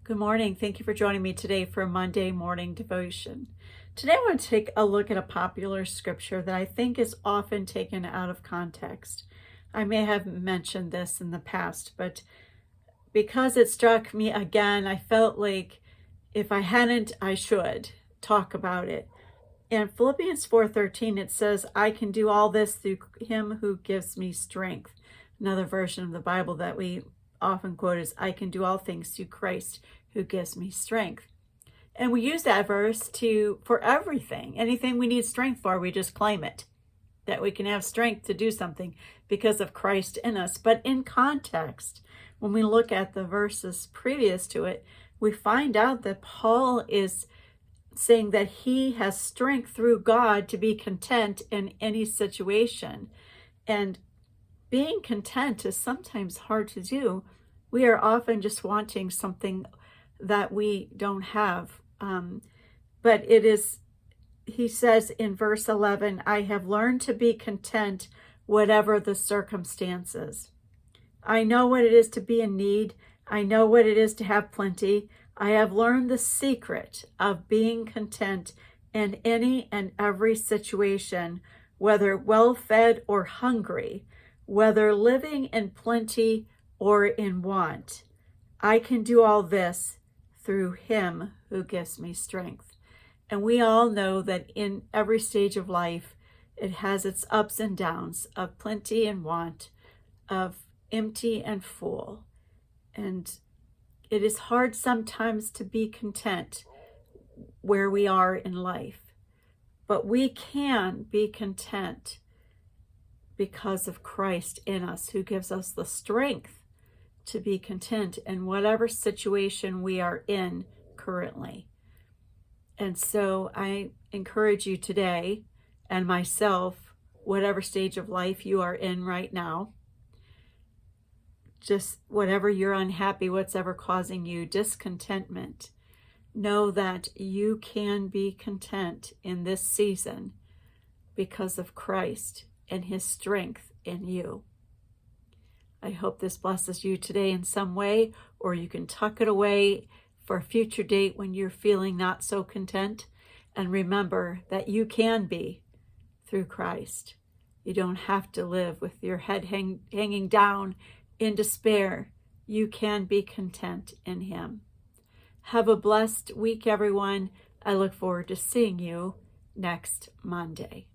Good morning. Thank you for joining me today for a Monday morning devotion. Today I want to take a look at a popular scripture that I think is often taken out of context. I may have mentioned this in the past, but because it struck me again, I felt like if I hadn't, I should talk about it. In Philippians 4:13, it says, I can do all this through him who gives me strength. Another version of the Bible that we often quote is, I can do all things through Christ who gives me strength. And we use that verse for everything. Anything we need strength for, we just claim it. That we can have strength to do something because of Christ in us. But in context, when we look at the verses previous to it, we find out that Paul is saying that he has strength through God to be content in any situation. And being content is sometimes hard to do. We are often just wanting something that we don't have. But it is, he says in verse 11, I have learned to be content whatever the circumstances. I know what it is to be in need. I know what it is to have plenty. I have learned the secret of being content in any and every situation, whether well-fed or hungry, whether living in plenty or in want. I can do all this through him who gives me strength. And we all know that in every stage of life, it has its ups and downs of plenty and want, of empty and full. And it is hard sometimes to be content where we are in life. But we can be content because of Christ in us, who gives us the strength to be content in whatever situation we are in currently. And so I encourage you today, and myself, whatever stage of life you are in right now, just whatever you're unhappy, what's ever causing you discontentment, know that you can be content in this season because of Christ and his strength in you. I hope this blesses you today in some way, or you can tuck it away for a future date when you're feeling not so content. And remember that you can be through Christ. You don't have to live with your head hanging down in despair. You can be content in him. Have a blessed week, everyone. I look forward to seeing you next Monday.